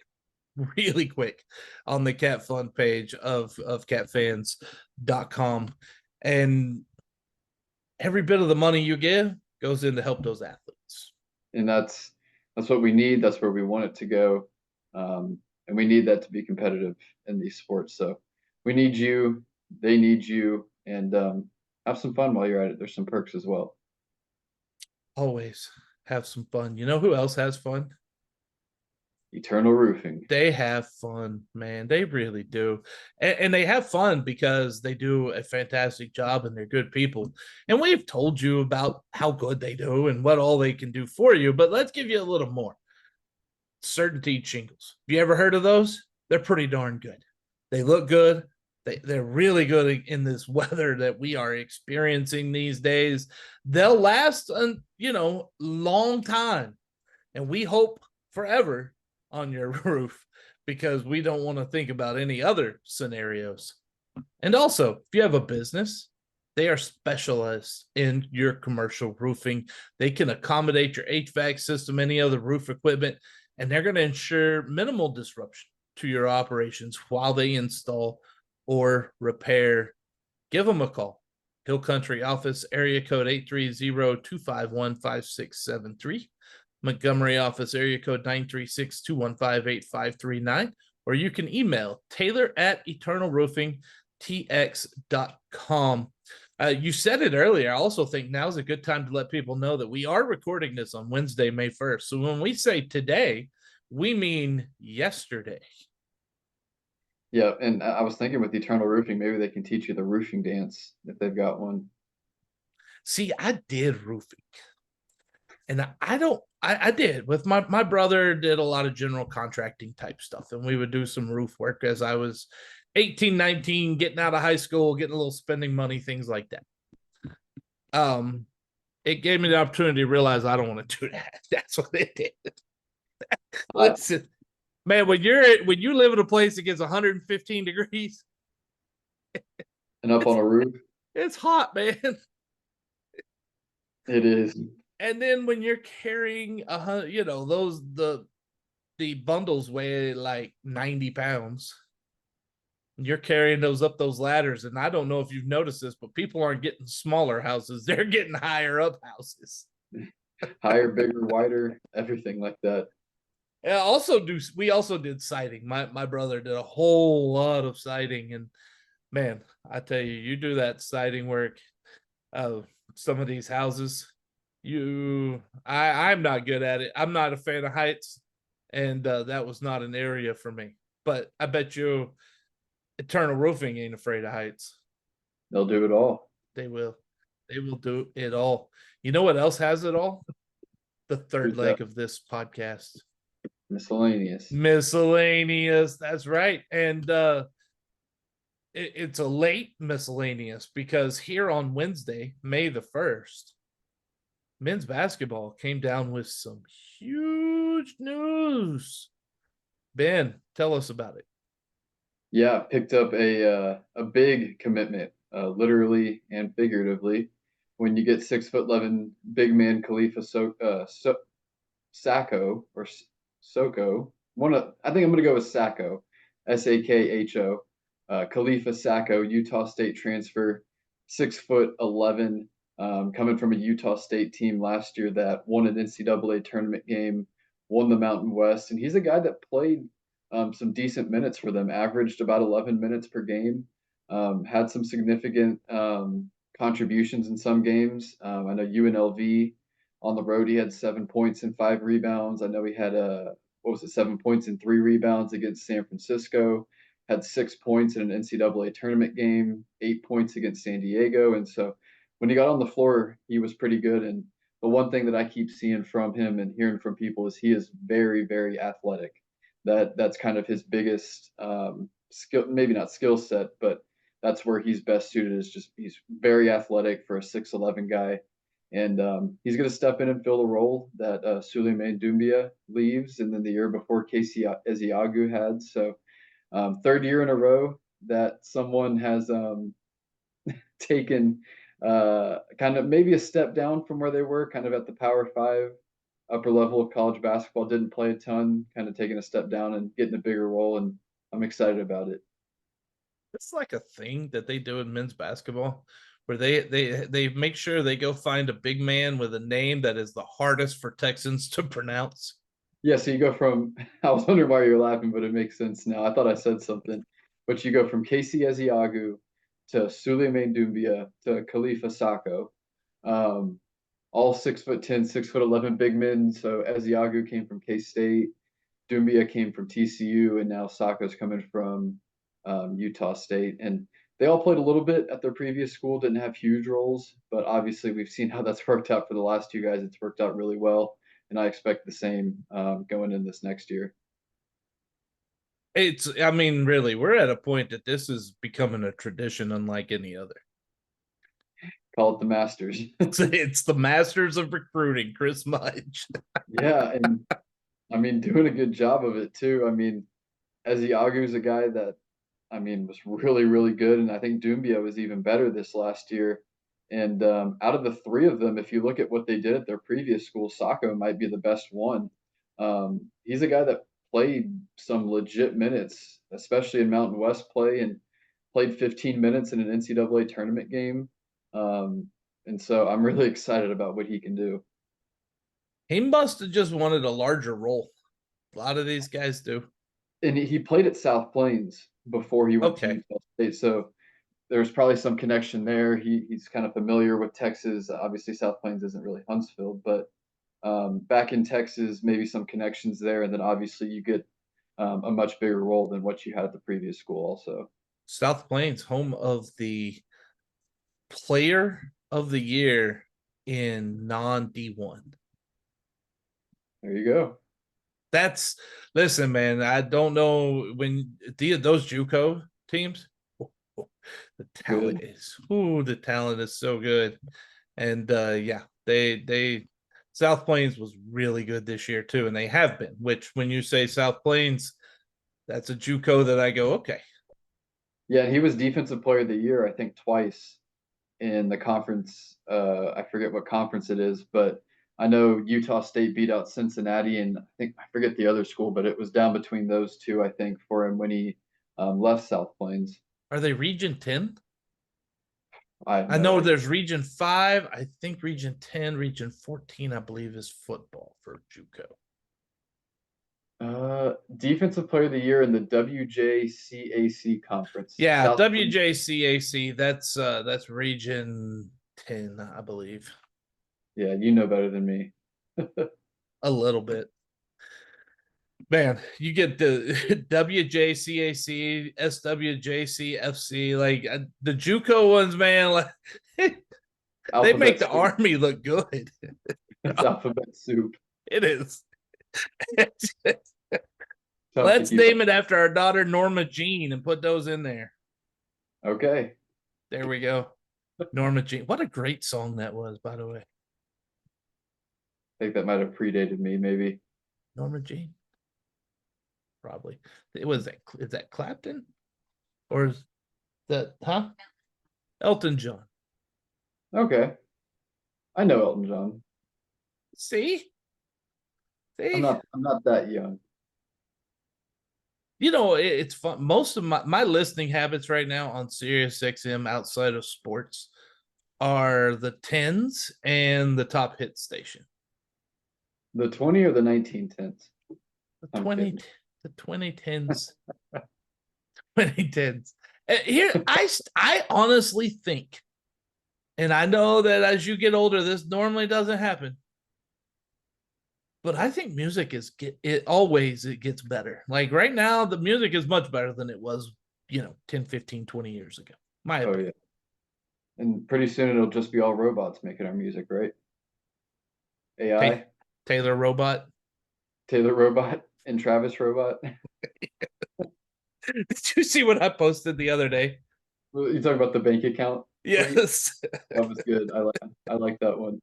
A: really quick on the Cat Fund page of catfans.com. And every bit of the money you give goes in to help those athletes.
B: And that's what we need. That's where we want it to go, and we need that to be competitive in these sports. So we need you, they need you, and have some fun while you're at it. There's some perks as well.
A: Always have some fun. You know who else has fun?
B: Eternal Roofing.
A: They have fun, man. They really do. And they have fun because they do a fantastic job and they're good people. And we've told you about how good they do and what all they can do for you, but let's give you a little more. Certainty shingles. Have you ever heard of those? They're pretty darn good. They look good. They're really good in this weather that we are experiencing these days. They'll last a long time. And we hope forever on your roof because we don't want to think about any other scenarios. And also, if you have a business, they are specialists in your commercial roofing. They can accommodate your HVAC system, any other roof equipment, and they're going to ensure minimal disruption to your operations while they install or repair. Give them a call. Hill Country office, area code 830-251-5673. Montgomery office, area code 936-215-8539. Or you can email taylor@eternalroofingtx.com. You said it earlier. I also think now's a good time to let people know that we are recording this on Wednesday, May 1st. So when we say today, we mean yesterday.
B: Yeah, and I was thinking with Eternal Roofing, maybe they can teach you the roofing dance if they've got one.
A: See, I did roofing. And I did with my brother did a lot of general contracting type stuff. And we would do some roof work as I was 18, 19, getting out of high school, getting a little spending money, things like that. It gave me the opportunity to realize I don't want to do that. That's what it did. Listen, man, when you live in a place that gets 115 degrees
B: And up on a roof,
A: it's hot, man.
B: it is.
A: And then when you're carrying those the bundles weigh like 90 pounds. You're carrying those up those ladders, and I don't know if you've noticed this, but people aren't getting smaller houses; they're getting higher up houses.
B: Higher, bigger, wider, everything like that.
A: We also did siding. My brother did a whole lot of siding, and man, I tell you, you do that siding work, some of these houses, I'm not good at it. I'm not a fan of heights, and that was not an area for me. But I bet you, Eternal Roofing ain't afraid of heights.
B: They'll do it all.
A: They will. They will do it all. You know what else has it all? The third
B: Who's
A: leg
B: that?
A: of this podcast.
B: Miscellaneous.
A: Miscellaneous. That's right. And it's a late miscellaneous because here on Wednesday, May the 1st, men's basketball came down with some huge news. Ben, tell us about it.
B: Yeah, picked up a big commitment, literally and figuratively. When you get 6'11" big man Khalifa Sacco or Soko. I think I'm gonna go with Sacco, Sakho. Khalifa Sacco, Utah State transfer, 6'11", coming from a Utah State team last year that won an NCAA tournament game, won the Mountain West, and he's a guy that played some decent minutes for them, averaged about 11 minutes per game, had some significant contributions in some games. I know UNLV on the road, he had 7 points and 5 rebounds. I know he had 7 points and 3 rebounds against San Francisco. Had 6 points in an NCAA tournament game, 8 points against San Diego, and so when he got on the floor, he was pretty good. And the one thing that I keep seeing from him and hearing from people is he is very, very athletic. That's kind of his biggest skill, maybe not skill set, but that's where he's best suited. Is just he's very athletic for a 6'11" guy, and he's going to step in and fill the role that Suleiman Doumbia leaves, and then the year before Casey Eziagu had. So third year in a row that someone has taken kind of maybe a step down from where they were, kind of at the Power Five, upper level of college basketball. Didn't play a ton, kind of taking a step down and getting a bigger role, and I'm excited about it.
A: It's like a thing that they do in men's basketball where they make sure they go find a big man with a name that is the hardest for Texans to pronounce.
B: Yeah, so you go from I was wondering why you're laughing, but it makes sense now. I thought I said something, but you go from Casey Eziagu to Suleiman Doumbia to Khalifa Sacco. Um, all 6'10", 6'11" big men. So Eziagu came from K State, Doumbia came from TCU, and now Sacco's coming from Utah State. And they all played a little bit at their previous school, didn't have huge roles, but obviously we've seen how that's worked out for the last two guys. It's worked out really well, and I expect the same going in this next year.
A: I mean, really, we're at a point that this is becoming a tradition unlike any other.
B: Call it the Masters.
A: It's the masters of recruiting, Chris Mudge.
B: Yeah, and I mean, doing a good job of it too. I mean, Eziagu's a guy that I mean was really, really good, and I think Doumbia was even better this last year. And out of the three of them, if you look at what they did at their previous school, Sacco might be the best one. He's a guy that played some legit minutes, especially in Mountain West play, and played 15 minutes in an NCAA tournament game. Um, and so I'm really excited about what he can do.
A: He must have just wanted a larger role. A lot of these guys do.
B: And he played at South Plains before he went to
A: Okay.
B: Utah State, so there's probably some connection there. He's kind of familiar with Texas. Obviously, South Plains isn't really Huntsville, but back in Texas, maybe some connections there, and then obviously you get a much bigger role than what you had at the previous school. Also,
A: South Plains, home of the player of the year in non D1.
B: there you go.
A: That's listen, man. I don't know when those JUCO teams. The talent
B: Good.
A: is the talent is so good, and yeah, they South Plains was really good this year too, and they have been. Which when you say South Plains, that's a JUCO that I go okay.
B: Yeah, and he was Defensive Player of the Year, I think, twice in the conference. I forget what conference it is, but I know Utah State beat out Cincinnati, and I think I forget the other school, but it was down between those two, I think, for him when he left South Plains.
A: Are they Region 10?
B: I have
A: I
B: no
A: know
B: idea.
A: there's Region 5. I think Region 10, Region 14, I believe, is football for JUCO.
B: Defensive Player of the Year in the WJCAC conference.
A: Yeah,
B: South Plains.
A: WJCAC. That's Region 10, I believe.
B: Yeah, you know better than me.
A: A little bit. Man, you get the WJCAC, SWJCFC, like the JUCO ones, man. Like they make
B: Alphabet
A: the
B: soup.
A: Army look good.
B: It's alphabet soup.
A: It is.
B: Tough to
A: Let's
B: keep up.
A: name it after our daughter Norma Jean and put those in there.
B: Okay.
A: There we go. Norma Jean. What a great song that was, by the way.
B: I think that might have predated me, maybe.
A: Norma Jean. Probably. It was that is that Clapton? Or is that Elton John.
B: Okay. I know Elton John.
A: See?
B: I'm
A: See?
B: not that young.
A: You know, it's fun. Most of my listening habits right now on Sirius XM outside of sports are the tens and the top hit station.
B: The 20 or the 1910s?
A: The
B: I'm
A: 20
B: kidding.
A: the 2010s. 2010s. Here I honestly think, and I know that as you get older, this normally doesn't happen. But I think music it gets better. Like right now, the music is much better than it was, 10, 15, 20 years ago. My
B: Oh
A: opinion.
B: yeah. And pretty soon it'll just be all robots making our music, right? AI,
A: Taylor Robot.
B: Taylor Robot, and Travis Robot.
A: Did you see what I posted the other day?
B: You talking about the bank account tweet?
A: Yes.
B: That was good. I like that one.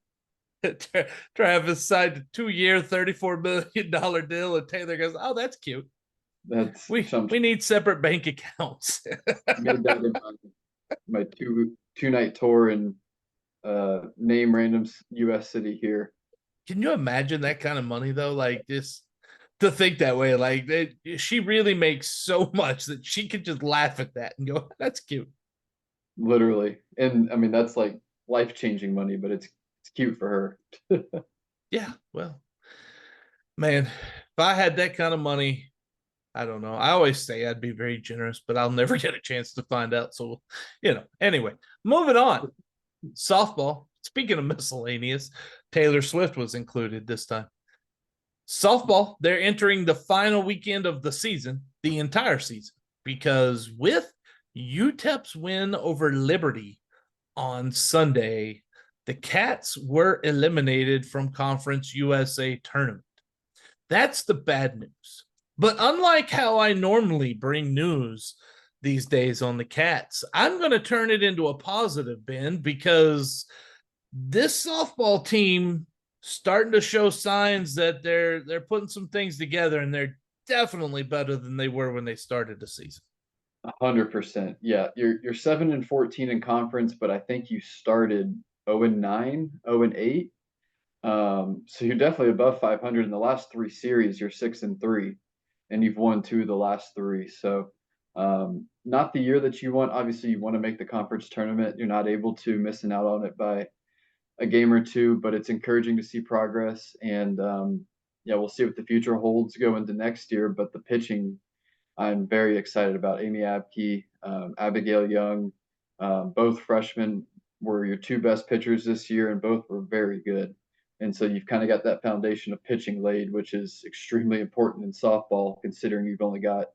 A: Travis signed a 2-year, $34 million deal, and Taylor goes, "Oh, that's cute.
B: That's
A: We
B: some
A: we need separate bank accounts."
B: made that in my two night tour and name random U.S. city here.
A: Can you imagine that kind of money though? Like just to think that way, like she really makes so much that she could just laugh at that and go, "That's cute."
B: Literally. And I mean that's like life-changing money, but it's cute for her.
A: Yeah, well, man, if I had that kind of money, I don't know. I always say I'd be very generous, but I'll never get a chance to find out. So, anyway, moving on. Softball. Speaking of miscellaneous, Taylor Swift was included this time. Softball, they're entering the final weekend of the season, the entire season, because with UTEP's win over Liberty on Sunday, the Cats were eliminated from Conference USA tournament. That's the bad news. But unlike how I normally bring news these days on the Cats, I'm going to turn it into a positive, Ben, because this softball team starting to show signs that they're putting some things together, and they're definitely better than they were when they started the season.
B: 100%. Yeah, you're 7-14 in conference, but I think you started 0-9, 0-8. So you're definitely above 500 in the last three series. You're 6-3, and you've won two of the last three. So not the year that you want. Obviously, you want to make the conference tournament. You're not able to, missing out on it by a game or two, but it's encouraging to see progress. And yeah, we'll see what the future holds go into next year. But the pitching, I'm very excited about. Amy Abke, Abigail Young, both freshmen were your two best pitchers this year, and both were very good. And so you've kind of got that foundation of pitching laid, which is extremely important in softball, considering you've only got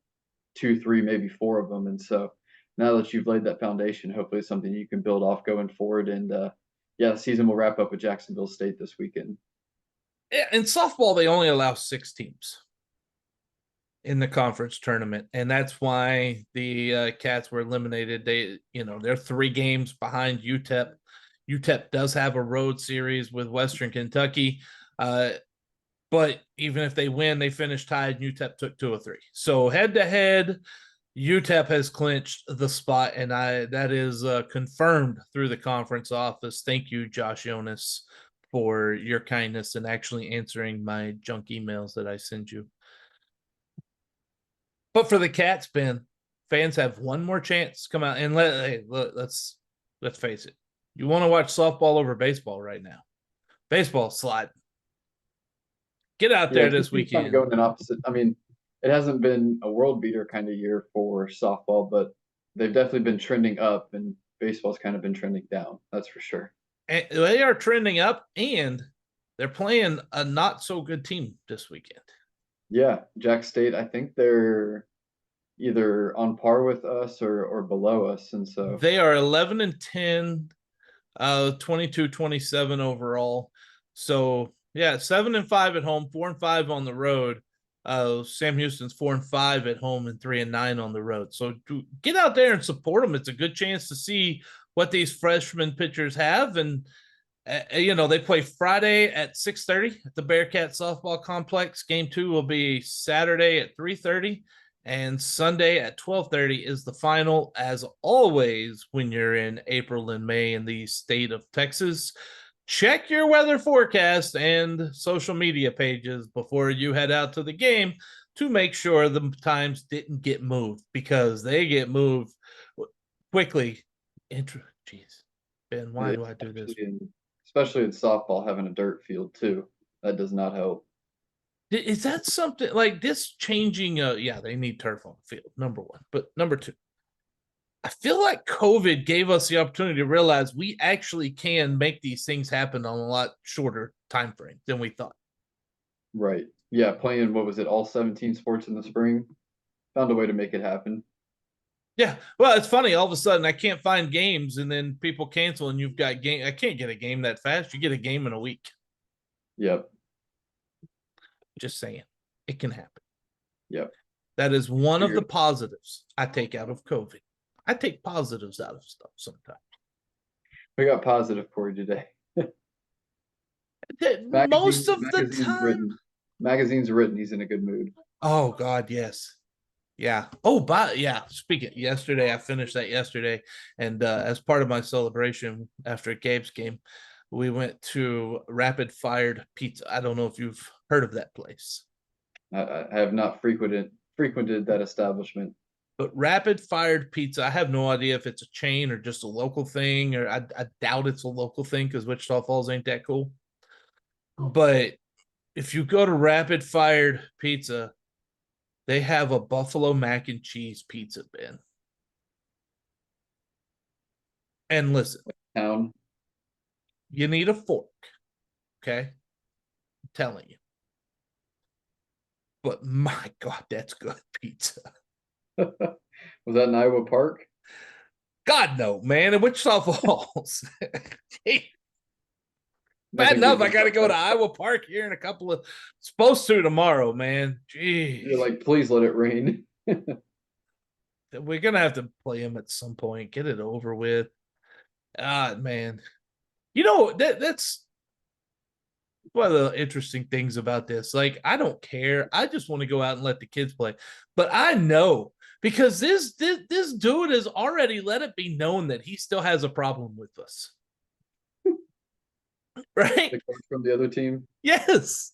B: two, three, maybe four of them. And so now that you've laid that foundation, hopefully it's something you can build off going forward. And yeah, the season will wrap up with Jacksonville State this weekend.
A: Yeah, in softball, they only allow 6 teams in the conference tournament, and that's why the Cats were eliminated. They're 3 games behind UTEP. UTEP does have a road series with Western Kentucky, but even if they win, they finish tied. UTEP took 2 or 3. So head to head, UTEP has clinched the spot, and that is confirmed through the conference office. Thank you, Josh Jonas, for your kindness and actually answering my junk emails that I send you. But for the Cats, Ben, fans have one more chance to come out and let's face it. You want to watch softball over baseball right now. Baseball slide. Get out
B: Yeah,
A: there
B: it's
A: this
B: kind of
A: weekend.
B: going in opposite. I mean, it hasn't been a world beater kind of year for softball, but they've definitely been trending up, and baseball's kind of been trending down. That's for sure.
A: And they are trending up, and they're playing a not so good team this weekend.
B: Yeah, Jack State, I think they're either on par with us or below us. And so
A: They are 11-10, 22-27 overall. So yeah, 7-5 at home, 4-5 on the road. Sam Houston's 4-5 at home and 3-9 on the road. So get out there and support them. It's a good chance to see what these freshman pitchers have. And they play Friday at 6:30 at the Bearcat Softball Complex. Game 2 will be Saturday at 3:30, and Sunday at 12:30 is the final. As always, when you're in April and May in the state of Texas, check your weather forecast and social media pages before you head out to the game to make sure the times didn't get moved, because they get moved quickly. Jeez, Ben, why do I do this?
B: Especially in softball, having a dirt field too, that does not help.
A: Is that something like this changing? Yeah, they need turf on the field, number one. But number two, I feel like COVID gave us the opportunity to realize we actually can make these things happen on a lot shorter time frame than we thought.
B: Right. Yeah, playing what was it, all 17 sports in the spring? Found a way to make it happen.
A: Yeah, well, it's funny. All of a sudden, I can't find games, and then people cancel, and you've got game. I can't get a game that fast. You get a game in a week.
B: Yep.
A: Just saying, it can happen.
B: Yep.
A: That is one of the positives I take out of COVID. I take positives out of stuff sometimes.
B: We got positive for you today.
A: Most of the time.
B: Magazine's written. He's in a good mood.
A: Oh God, yes. Yeah. Oh, but yeah. Speaking yesterday, I finished that yesterday, and as part of my celebration after Gabe's game, we went to Rapid Fired Pizza. I don't know if you've heard of that place,
B: I have not frequented that establishment.
A: but Rapid Fired Pizza. I have no idea if it's a chain or just a local thing, or I doubt it's a local thing because Wichita Falls ain't that cool. But if you go to Rapid Fired Pizza, they have a buffalo mac and cheese pizza bin. And listen,
B: Town.
A: you need a fork. Okay. I'm telling you. But my God, that's good pizza.
B: Was that in Iowa Park?
A: God, no, man. In Wichita Falls.
B: Not
A: Bad
B: gonna
A: enough.
B: get
A: I got to
B: beat
A: go
B: up.
A: to Iowa Park here in a couple of. Supposed to tomorrow, man.
B: You're
A: Jeez.
B: like, please let it rain.
A: We're going to have to play him at some point. Get it over with. Ah, man. You know, that's one of the interesting things about this. Like, I don't care. I just want to go out and let the kids play. But I know because this dude has already let it be known that he still has a problem with us. Right?
B: The coach from the other team.
A: Yes.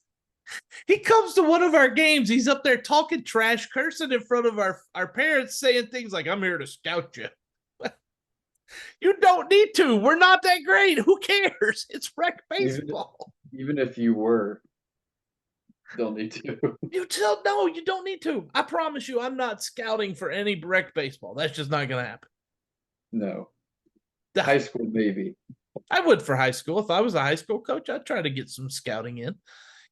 A: He comes to one of our games. He's up there talking trash, cursing in front of our parents, saying things like, I'm here to scout you. You don't need to. We're not that great. Who cares? It's rec baseball.
B: Even if you were, don't need to.
A: You tell no, you don't need to. I promise you, I'm not scouting for any rec baseball. That's just not going to happen.
B: No. High school, maybe.
A: I would for high school. If I was a high school coach, I'd try to get some scouting in,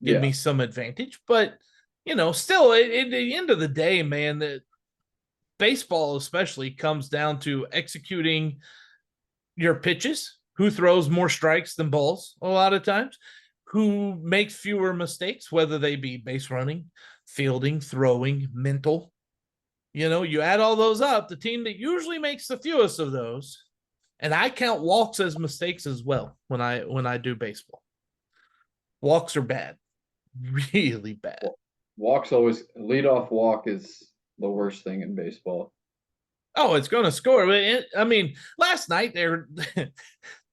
A: give me some advantage. But, you know, still, at the end of the day, man, that baseball especially comes down to executing your pitches, who throws more strikes than balls a lot of times, who makes fewer mistakes, whether they be base running, fielding, throwing, mental. You know, you add all those up, the team that usually makes the fewest of those, and I count walks as mistakes as well when I do baseball. Walks are bad, really bad.
B: Walks always leadoff walk is the worst thing in baseball.
A: Oh, it's going to score. I mean, last night they're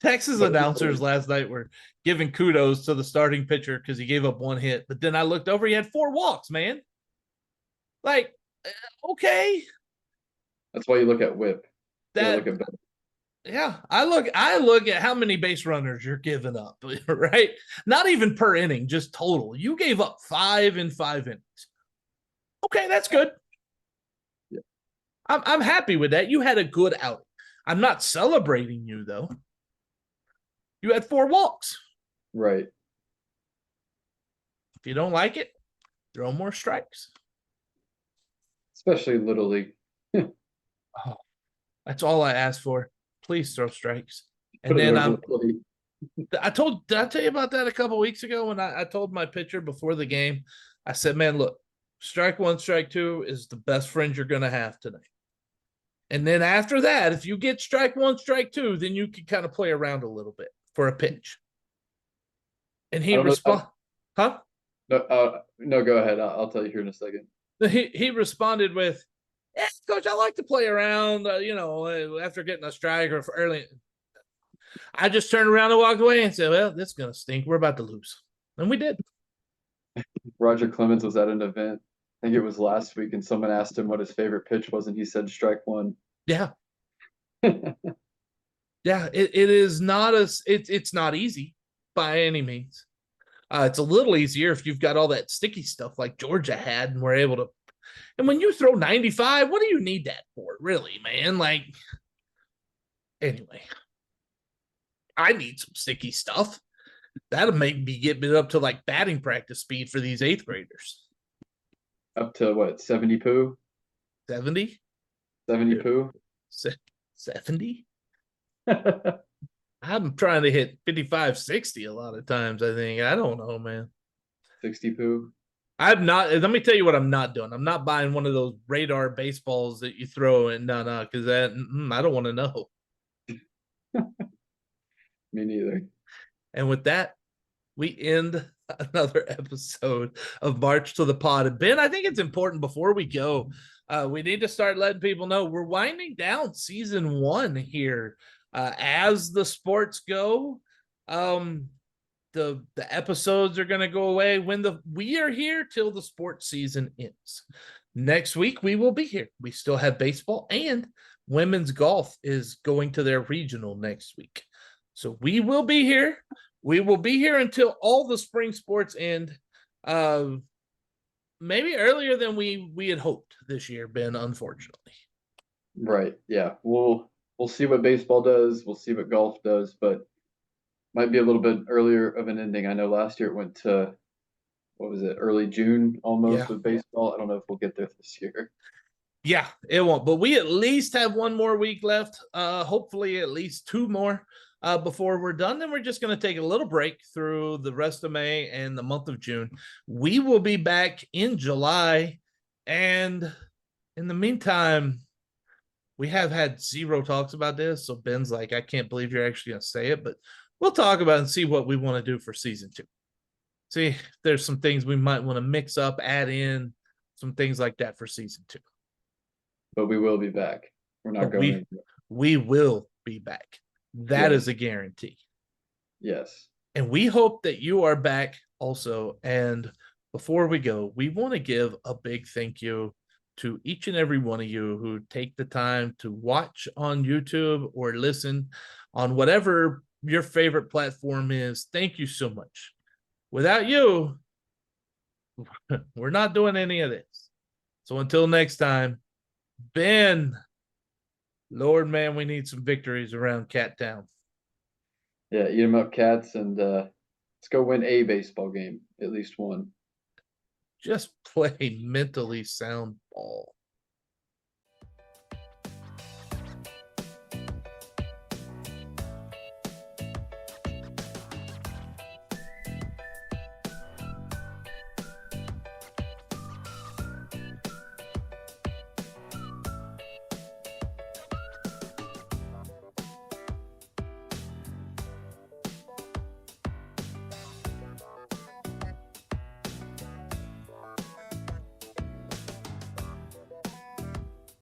A: Texas announcers last night were giving kudos to the starting pitcher because he gave up one hit. But then I looked over, he had 4 walks, man. Like, okay.
B: That's why you look at whip.
A: That
B: look at
A: yeah, I look at how many base runners you're giving up, right? Not even per inning, just total. You gave up 5 in 5 innings. Okay, that's good.
B: Yeah.
A: I'm happy with that. You had a good outing. I'm not celebrating you though. You had 4 walks.
B: Right.
A: If you don't like it, throw more strikes.
B: Especially Little League.
A: Oh, that's all I ask for. Please throw strikes. And then did I tell you about that a couple weeks ago when I told my pitcher before the game? I said, man, look, strike 1, strike 2 is the best friend you're going to have tonight. And then after that, if you get strike 1, strike 2, then you can kind of play around a little bit for a pitch. And he responded, huh?
B: No, go ahead. I'll tell you here in a second.
A: He responded with, yeah, coach, I like to play around, after getting a strike or early. I just turned around and walked away and said, well, this is going to stink. We're about to lose. And we did.
B: Roger Clemens was at an event. I think it was last week, and someone asked him what his favorite pitch was, and he said strike 1.
A: Yeah. Yeah, it is not it's not easy by any means. It's a little easier if you've got all that sticky stuff like Georgia had and we're able to. And when you throw 95, what do you need that for, really, man? Like, anyway, I need some sticky stuff. That'll make me get it up to like batting practice speed for these 8th graders.
B: Up to what, 70 poo?
A: 70?
B: 70 poo?
A: 70? I'm trying to hit 55, 60 a lot of times, I think. I don't know, man.
B: 60 poo?
A: I'm not. Let me tell you what I'm not doing. I'm not buying one of those radar baseballs that you throw in. No, because I don't want to know.
B: Me neither.
A: And with that, we end another episode of March to the Pod. And Ben, I think it's important before we go, we need to start letting people know we're winding down season 1 here. As the sports go, the episodes are going to go away when we are here till the sports season ends. Next week we will be here. We still have baseball, and women's golf is going to their regional next week. So we will be here. We will be here until all the spring sports end. Maybe earlier than we had hoped this year, Ben, unfortunately.
B: Right. Yeah. We'll see what baseball does. We'll see what golf does, but might be a little bit earlier of an ending. I know last year it went to, what was it, early June almost
A: Yeah.
B: with baseball. I don't know if we'll get there this year.
A: Yeah, it won't. But we at least have one more week left. Hopefully at least 2 more before we're done. Then we're just going to take a little break through the rest of May and the month of June. We will be back in July. And in the meantime, we have had 0 talks about this. So Ben's like, I can't believe you're actually going to say it, but we'll talk about it and see what we want to do for season 2. See if there's some things we might want to mix up, add in, some things like that for season 2.
B: But we will be back. We're not
A: But
B: going anywhere.
A: we will be back. That
B: Yes.
A: is a guarantee.
B: Yes.
A: And we hope that you are back also. And before we go, we want to give a big thank you to each and every one of you who take the time to watch on YouTube or listen on whatever your favorite platform is. Thank you so much. Without you, we're not doing any of this. So until next time, Ben, Lord, man, we need some victories around Cat Town.
B: Yeah, eat 'em up, cats, and let's go win a baseball game, at least one.
A: Just play mentally sound ball.